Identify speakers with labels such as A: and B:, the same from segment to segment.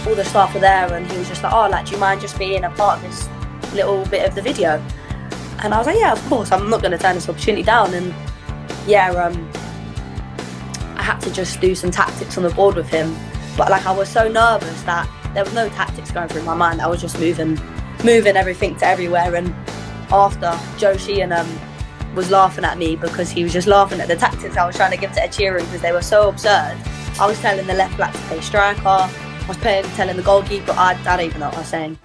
A: all the staff were there, and he was just like, oh, like, do you mind just being a part of this little bit of the video? And I was like, yeah, of course, I'm not going to turn this opportunity down. And yeah, I had to just do some tactics on the board with him. But like, I was so nervous that there was no tactics going through my mind. I was just moving everything to everywhere. And after, Joe Sheehan was laughing at me because he was just laughing at the tactics I was trying to give to Ed Sheeran because they were so absurd. I was telling the left back to play striker. I was telling the goalkeeper, I don't even know what I was saying.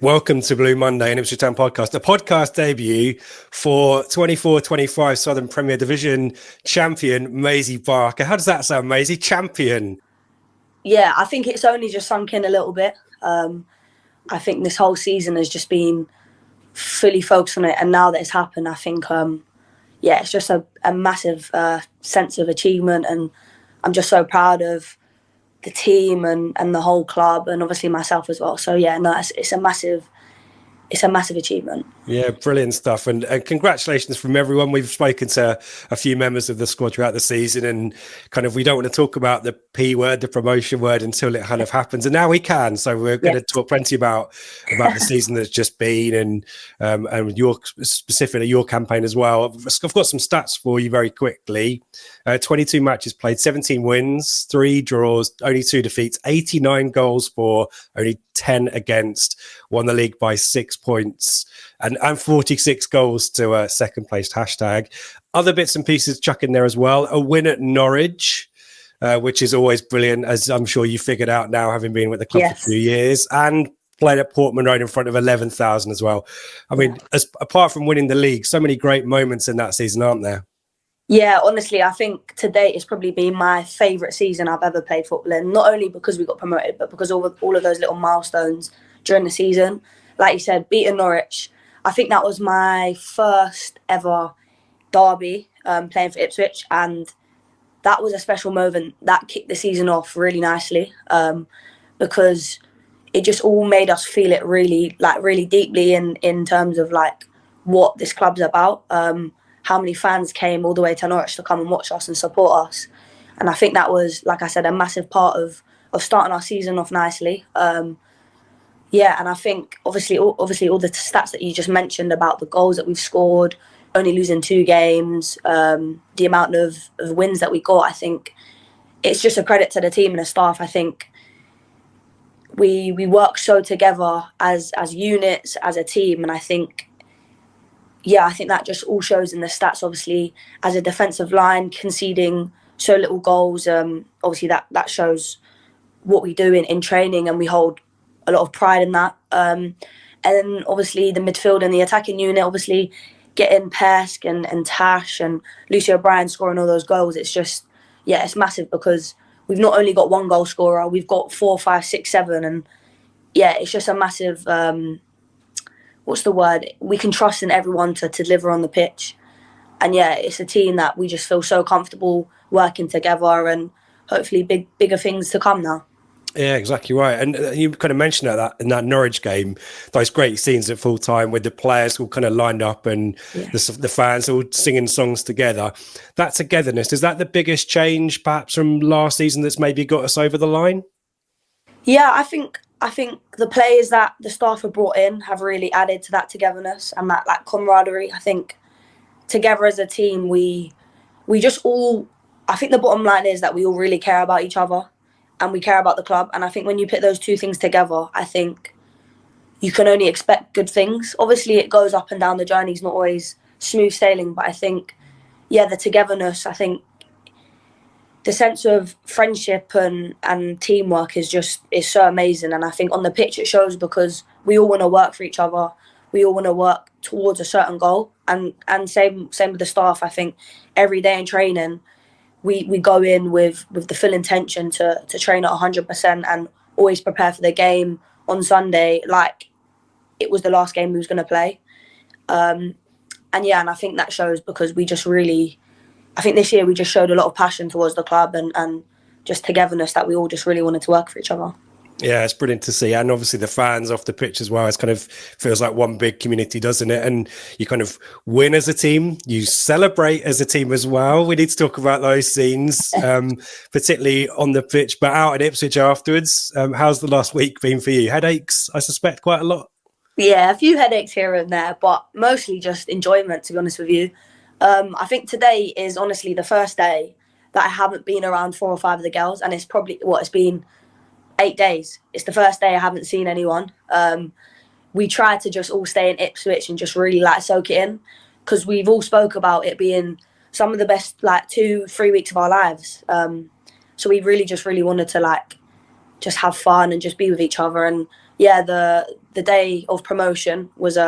B: Welcome to Blue Monday, an Ipswich Town podcast, a podcast debut for 24-25 Southern Premier Division champion Maisy Barker. How does that sound, Maisy? Champion?
A: Yeah, I think it's only just sunk in a little bit. I think this whole season has just been fully focused on it, and now that it's happened, I think, it's just a massive sense of achievement, and I'm just so proud of the team and the whole club, and obviously myself as well. So yeah, no, it's a massive achievement.
B: Yeah, brilliant stuff. And congratulations from everyone. We've spoken to a few members of the squad throughout the season, and kind of we don't want to talk about the P word, the promotion word, until it kind of happens. And now we can. So we're going to talk plenty about the season that's just been and specifically your campaign as well. I've got some stats for you very quickly. 22 matches played, 17 wins, 3 draws, only 2 defeats, 89 goals for, only 10 against, won the league by 6 points, and 46 goals to a second placed hashtag. Other bits and pieces chuck in there as well. A win at Norwich, which is always brilliant, as I'm sure you figured out now, having been with the club for 2 years, and played at Portman Road in front of 11,000 as well. I mean, apart from winning the league, so many great moments in that season, aren't there?
A: Yeah, honestly, I think to date it's probably been my favourite season I've ever played football in. Not only because we got promoted, but because all of those little milestones during the season. Like you said, beating Norwich. I think that was my first ever derby playing for Ipswich, and that was a special moment that kicked the season off really nicely because it just all made us feel it really deeply in terms of like what this club's about. How many fans came all the way to Norwich to come and watch us and support us. And I think that was, like I said, a massive part of starting our season off nicely. And I think obviously all the stats that you just mentioned about the goals that we've scored, only losing 2 games, the amount of wins that we got, I think it's just a credit to the team and the staff. I think we work so together as units, as a team, and I think that just all shows in the stats. Obviously, as a defensive line, conceding so little goals, obviously that shows what we do in training, and we hold a lot of pride in that. And then obviously the midfield and the attacking unit, obviously getting Pesk and Tash and Lucy O'Brien scoring all those goals. It's just, it's massive because we've not only got one goal scorer, we've got 4, 5, 6, 7. And it's just a massive... what's the word? We can trust in everyone to deliver on the pitch. And it's a team that we just feel so comfortable working together, and hopefully bigger things to come now.
B: Yeah, exactly right. And you kind of mentioned that in that Norwich game, those great scenes at full time with the players all kind of lined up and the fans all singing songs together. That togetherness, is that the biggest change perhaps from last season that's maybe got us over the line? Yeah,
A: I think the players that the staff have brought in have really added to that togetherness and that camaraderie. I think together as a team, we just all, I think the bottom line is that we all really care about each other and we care about the club. And I think when you put those two things together, I think you can only expect good things. Obviously, it goes up and down. The journey's not always smooth sailing, but I think, the togetherness, I think the sense of friendship and teamwork is so amazing. And I think on the pitch it shows because we all want to work for each other. We all want to work towards a certain goal. And same with the staff. I think every day in training, we go in with the full intention to train at 100% and always prepare for the game on Sunday like it was the last game we was going to play. I think that shows because I think this year we just showed a lot of passion towards the club and just togetherness, that we all just really wanted to work for each other.
B: Yeah, it's brilliant to see. And obviously the fans off the pitch as well. It's kind of feels like one big community, doesn't it? And you kind of win as a team, you celebrate as a team as well. We need to talk about those scenes, particularly on the pitch, but out at Ipswich afterwards. How's the last week been for you? Headaches, I suspect, quite a lot.
A: Yeah, a few headaches here and there, but mostly just enjoyment, to be honest with you. I think today is honestly the first day that I haven't been around 4 or 5 of the girls, and it's probably, it's been 8 days. It's the first day I haven't seen anyone. We tried to just all stay in Ipswich and just really like soak it in, because we've all spoke about it being some of the best like 2-3 weeks of our lives. So we really wanted to like just have fun and just be with each other. And yeah, the day of promotion was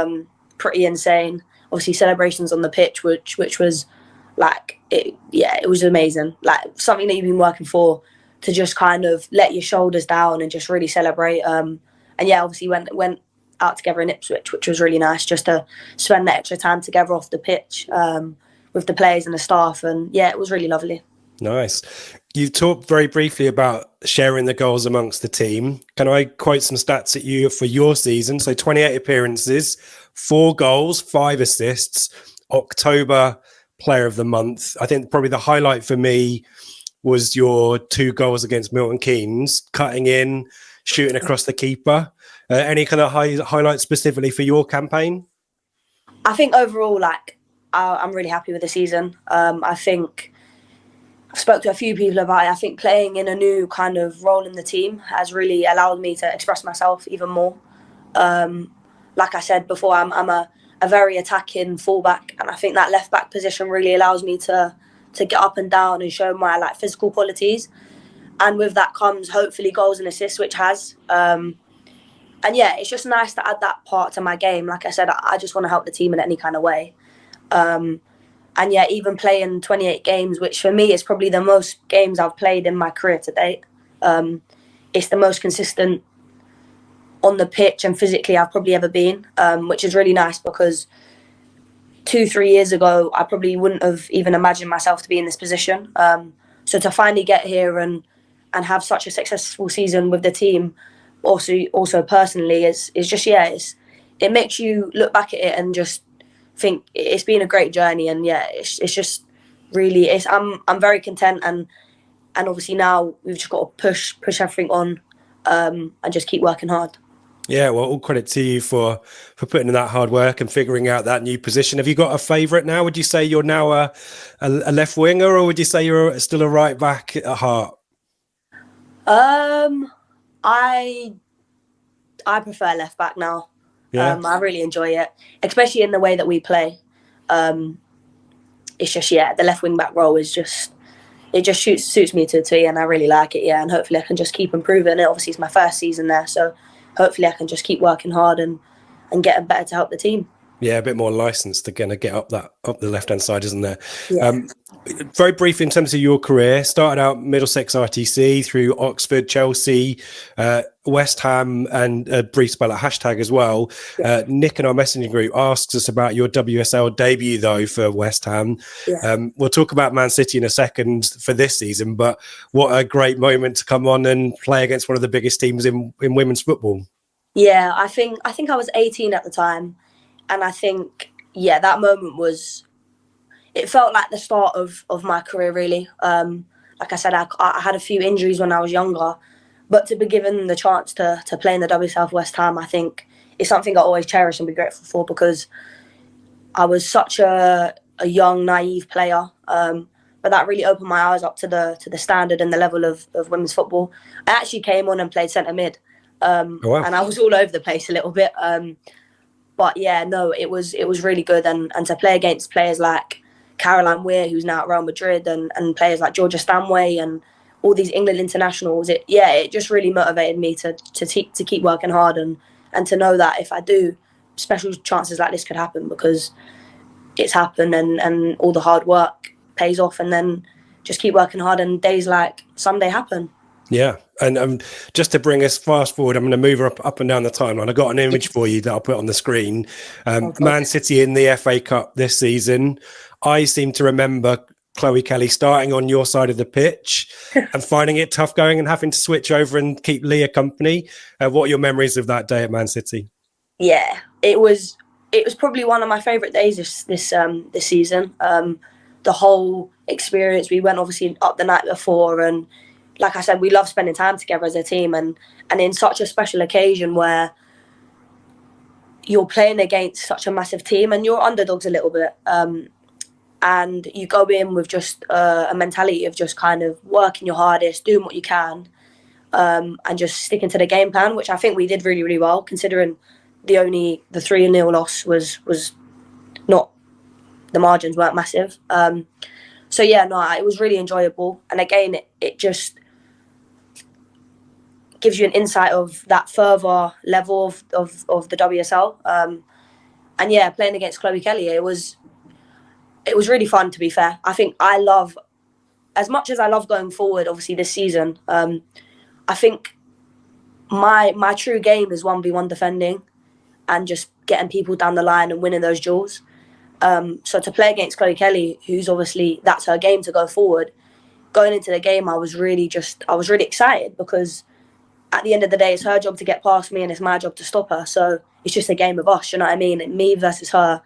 A: pretty insane. Obviously celebrations on the pitch, which was like it was amazing. Like something that you've been working for, to just kind of let your shoulders down and just really celebrate. And yeah, obviously went out together in Ipswich, which was really nice, just to spend that extra time together off the pitch with the players and the staff. And yeah, it was really lovely.
B: Nice. You talked very briefly about sharing the goals amongst the team. Can I quote some stats at you for your season? So 28 appearances, 4 goals, 5 assists, October Player of the Month. I think probably the highlight for me was your 2 goals against Milton Keynes, cutting in, shooting across the keeper. Any kind of highlights specifically for your campaign?
A: I think overall, like, I'm really happy with the season. I think I've spoke to a few people about it. I think playing in a new kind of role in the team has really allowed me to express myself even more. Like I said before, I'm a very attacking fullback, and I think that left back position really allows me to get up and down and show my like physical qualities, and with that comes hopefully goals and assists, which has. And yeah, it's just nice to add that part to my game. Like I said, I just want to help the team in any kind of way. And yeah, even playing 28 games, which for me is probably the most games I've played in my career to date. It's the most consistent on the pitch and physically I've probably ever been, which is really nice, because 2-3 years ago, I probably wouldn't have even imagined myself to be in this position. So to finally get here and have such a successful season with the team, also personally, is just, yeah, it makes you look back at it and just think it's been a great journey. And yeah, it's just really, I'm very content, and obviously now we've just got to push everything on and just keep working hard.
B: Yeah, well, all credit to you for putting in that hard work and figuring out that new position. Have you got a favourite now? Would you say you're now a left winger, or would you say you're still a right back at heart?
A: I prefer left back now.
B: Yeah.
A: I really enjoy it, especially in the way that we play. It's just, yeah, the left wing back role is just, it just suits me to a T, and I really like it. Yeah, and hopefully I can just keep improving it. Obviously, it's my first season there, so hopefully I can just keep working hard and getting better to help the team.
B: Yeah, a bit more license to kind of get up the left-hand side, isn't there?
A: Yeah.
B: Very brief in terms of your career, started out Middlesex RTC through Oxford, Chelsea, West Ham, and a brief spell at Hashtag as well.
A: Yeah.
B: Nick in our messaging group asks us about your WSL debut, though, for West Ham.
A: Yeah.
B: We'll talk about Man City in a second for this season, but what a great moment to come on and play against one of the biggest teams in women's football.
A: Yeah, I think I was 18 at the time, and I think, yeah, that moment it felt like the start of my career, really. Like I said, I had a few injuries when I was younger, but to be given the chance to play in the WSL West Ham, I think it's something I always cherish and be grateful for, because I was such a young, naive player. But that really opened my eyes up to the standard and the level of women's football. I actually came on and played centre mid,
B: Oh, wow.
A: and I was all over the place a little bit. But yeah, no, it was really good, and to play against players like Caroline Weir, who's now at Real Madrid, and players like Georgia Stanway and all these England internationals, it just really motivated me to keep working hard and to know that if I do, special chances like this could happen, because it's happened, and all the hard work pays off, and then just keep working hard, and days like Sunday happen.
B: Yeah, and just to bring us fast forward, I'm going to move her up and down the timeline. I got an image for you that I'll put on the screen. Man City in the FA Cup this season. I seem to remember Chloe Kelly starting on your side of the pitch and finding it tough going and having to switch over and keep Leah company. What are your memories of that day at Man City?
A: Yeah, it was probably one of my favourite days this season. The whole experience. We went obviously up the night before, and like I said, we love spending time together as a team, and in such a special occasion where you're playing against such a massive team and you're underdogs a little bit, and you go in with just a mentality of just kind of working your hardest, doing what you can, and just sticking to the game plan, which I think we did really, really well, considering the 3-0 loss was not, the margins weren't massive. So yeah, no, it was really enjoyable, and again, it just gives you an insight of that further level of the WSL. And yeah, playing against Chloe Kelly, it was really fun, to be fair. I think as much as I love going forward, obviously this season, I think my true game is 1v1 defending and just getting people down the line and winning those duels. So to play against Chloe Kelly, who's obviously, that's her game to go forward, going into the game, I was really excited, because at the end of the day, it's her job to get past me and it's my job to stop her. So it's just a game of us, you know what I mean? Me versus her.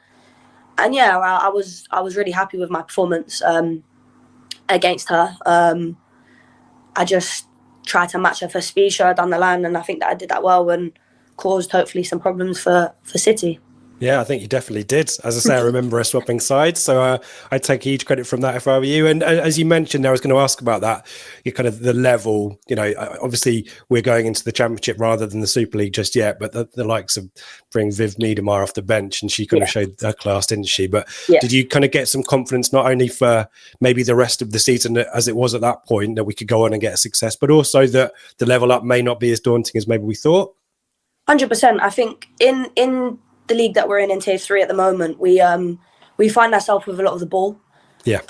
A: And yeah, I was really happy with my performance against her. I just tried to match her for speed, show her down the line, and I think that I did that well and caused hopefully some problems for City.
B: Yeah, I think you definitely did. As I say, I remember us swapping sides, so I take huge credit from that if I were you. And as you mentioned, I was going to ask about that, you kind of the level. You know, obviously we're going into the Championship rather than the Super League just yet, but the likes of bring Viv Miedemar off the bench, and she kind of showed her class, didn't she? But did you kind of get some confidence not only for maybe the rest of the season as it was at that point, that we could go on and get a success, but also that the level up may not be as daunting as maybe we thought?
A: 100%. I think in the league that we're in Tier 3 at the moment, we find ourselves with a lot of the ball.
B: Yeah.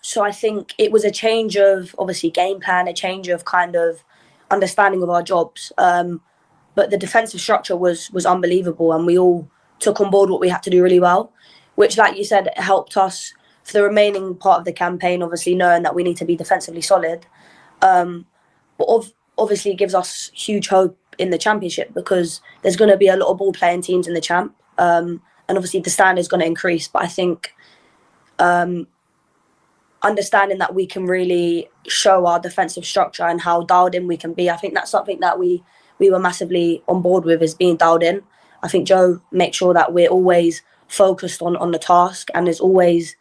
A: So I think it was a change of obviously game plan, a change of kind of understanding of our jobs. But the defensive structure was unbelievable, and we all took on board what we had to do really well, which, like you said, helped us for the remaining part of the campaign, obviously knowing that we need to be defensively solid. But obviously it gives us huge hope in the Championship, because there's going to be a lot of ball playing teams in the Champ, and obviously the standard is going to increase. But I think understanding that we can really show our defensive structure and how dialed in we can be, I think that's something that we were massively on board with, is being dialed in. I think Joe makes sure that we're always focused on the task and is always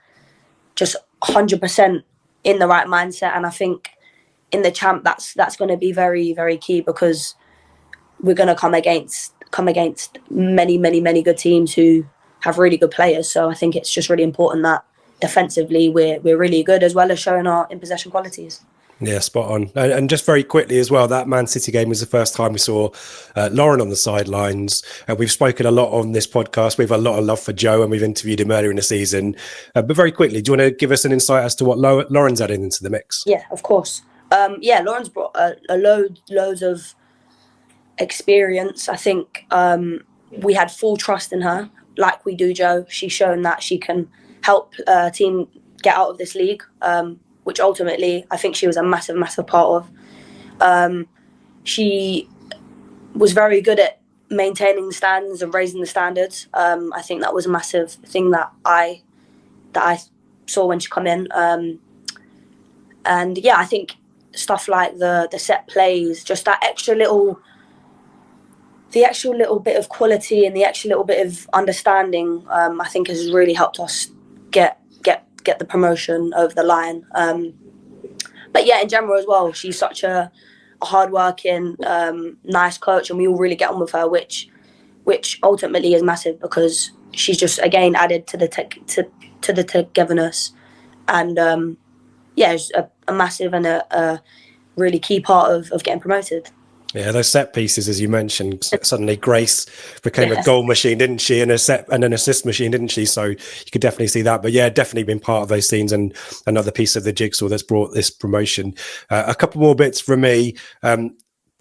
A: just 100% in the right mindset. And I think in the Champ, that's going to be very, very key, because we're going to come against many, many, many good teams who have really good players. So I think it's just really important that defensively we're really good, as well as showing our in possession qualities.
B: Yeah, spot on. And just very quickly as well, that Man City game was the first time we saw Lauren on the sidelines. We've spoken a lot on this podcast. We have a lot of love for Joe, and we've interviewed him earlier in the season. But very quickly, do you want to give us an insight as to what Lauren's adding into the mix?
A: Yeah, of course. Lauren's brought loads of experience. I think we had full trust in her, like we do Joe. She's shown that she can help a team get out of this league, which ultimately I think she was a massive, massive part of. She was very good at maintaining the standards and raising the standards. I think that was a massive thing that I saw when she come in. And yeah, I think stuff like the set plays, just that extra little bit of quality and the extra little bit of understanding, I think has really helped us get the promotion over the line. But yeah, in general as well, she's such a hard-working, nice coach, and we all really get on with her, which ultimately is massive, because she's just again added to the togetherness, and it's a massive and a really key part of getting promoted.
B: Yeah, those set pieces, as you mentioned, suddenly Grace became a goal machine, didn't she? And an assist machine, didn't she? So you could definitely see that. But yeah, definitely been part of those scenes and another piece of the jigsaw that's brought this promotion. A couple more bits from me.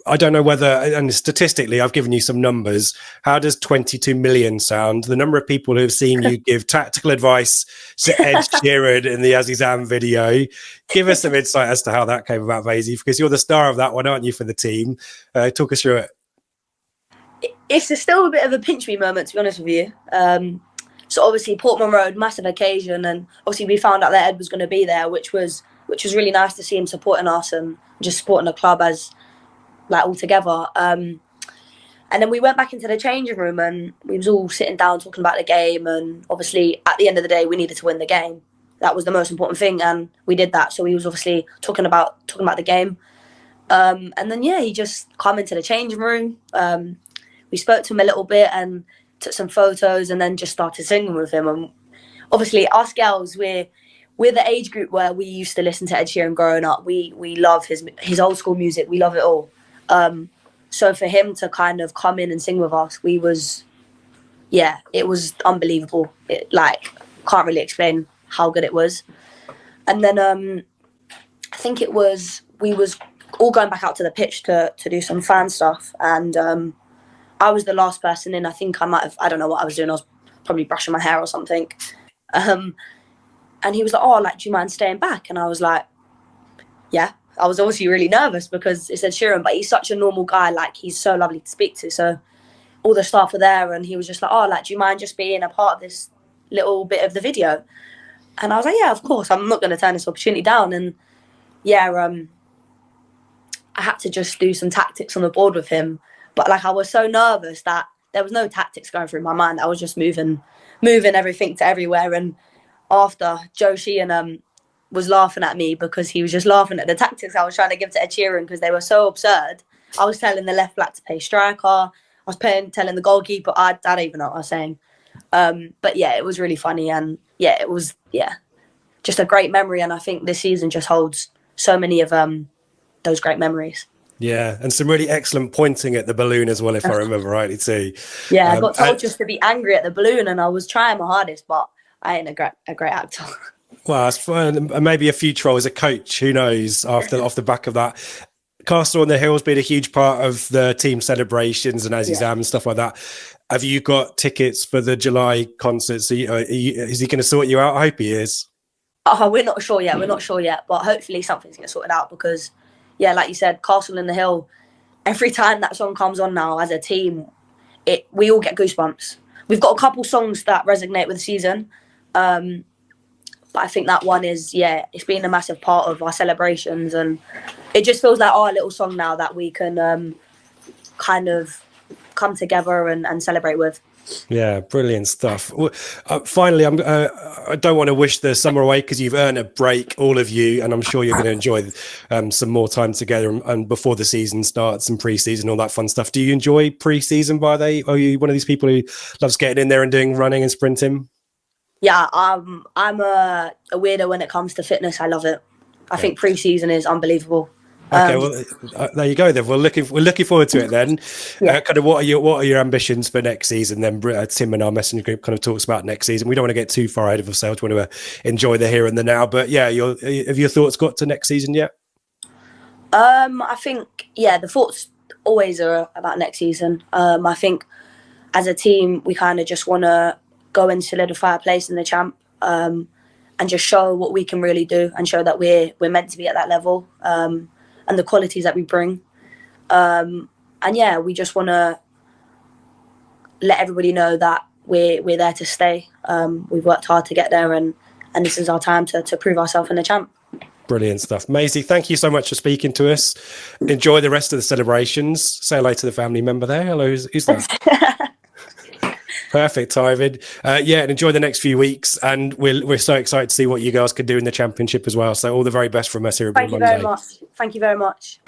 B: I don't know whether, and statistically, I've given you some numbers. How does 22 million sound? The number of people who have seen you give tactical advice to Ed Sheeran in the Azizam video. Give us some insight as to how that came about, Maisy, because you're the star of that one, aren't you, for the team? Talk us through it.
A: It's still a bit of a pinch me moment, to be honest with you. So obviously Portman Road, massive occasion, and obviously we found out that Ed was going to be there, which was really nice to see him supporting us and just supporting the club as like all together. And then we went back into the changing room and we was all sitting down talking about the game, and obviously at the end of the day we needed to win the game. That was the most important thing, and we did that. So we was obviously talking about the game. And then yeah, he just come into the changing room. We spoke to him a little bit and took some photos, and then just started singing with him. And obviously us girls, we're the age group where we used to listen to Ed Sheeran growing up. We love his old school music. We love it all. So for him to kind of come in and sing with us, it was unbelievable. Can't really explain how good it was. And then I think we was all going back out to the pitch to do some fan stuff, and I was the last person in. I think I don't know what I was doing. I was probably brushing my hair or something. And he was like, "Oh, do you mind staying back?" And I was like, "Yeah." I was obviously really nervous because it's Ed Sheeran, but he's such a normal guy. He's so lovely to speak to. So all the staff were there, and he was just like, "Oh, do you mind just being a part of this little bit of the video?" And I was like, "Yeah, of course. I'm not going to turn this opportunity down." And yeah, I had to just do some tactics on the board with him. But I was so nervous that there was no tactics going through my mind. I was just moving everything to everywhere. And after, Joe Sheehan was laughing at me because he was just laughing at the tactics I was trying to give to Ed Sheeran because they were so absurd. I was telling the left back to play striker. I was telling the goalkeeper. I don't even know what I was saying. But yeah, it was really funny, and yeah, it was just a great memory. And I think this season just holds so many of those great memories.
B: Yeah, and some really excellent pointing at the balloon as well, if I remember rightly too.
A: Yeah, I got told just to be angry at the balloon, and I was trying my hardest, but I ain't a great actor. Well,
B: it's fun. Maybe a future role as a coach, who knows, off the back of that. Castle on the Hill's been a huge part of the team celebrations and Azizam and stuff like that. Have you got tickets for the July concerts? Is he going to sort you out? I hope he is.
A: We're not sure yet. But hopefully something's going to sort it out because, yeah, like you said, Castle on the Hill, every time that song comes on now as a team, we all get goosebumps. We've got a couple songs that resonate with the season. But I think that one is, it's been a massive part of our celebrations, and it just feels like our little song now that we can kind of come together and celebrate with.
B: Yeah, brilliant stuff. Finally, I don't want to wish the summer away because you've earned a break, all of you, and I'm sure you're going to enjoy some more time together and before the season starts and pre-season, all that fun stuff. Do you enjoy pre-season, Are you one of these people who loves getting in there and doing running and sprinting?
A: Yeah, I'm a weirdo when it comes to fitness. I love it. I think pre-season is unbelievable.
B: Okay, well, there you go. Then we're looking forward to it. Then, kind of, what are your ambitions for next season? Then Tim and our messenger group kind of talks about next season. We don't want to get too far ahead of ourselves. We want to enjoy the here and the now. But yeah, have your thoughts got to next season yet?
A: I think the thoughts always are about next season. I think as a team we kind of just want to go and solidify a place in the champ, and just show what we can really do and show that we're meant to be at that level, and the qualities that we bring. And yeah, we just want to let everybody know that we're there to stay. We've worked hard to get there, and this is our time to prove ourselves in the champ.
B: Brilliant stuff. Maisy, thank you so much for speaking to us. Enjoy the rest of the celebrations. Say hello to the family member there. Hello, who's that? Perfect timing. And enjoy the next few weeks. And we're so excited to see what you guys can do in the championship as well. So all the very best from us here at Monday.
A: Thank you very much. Thank you very much.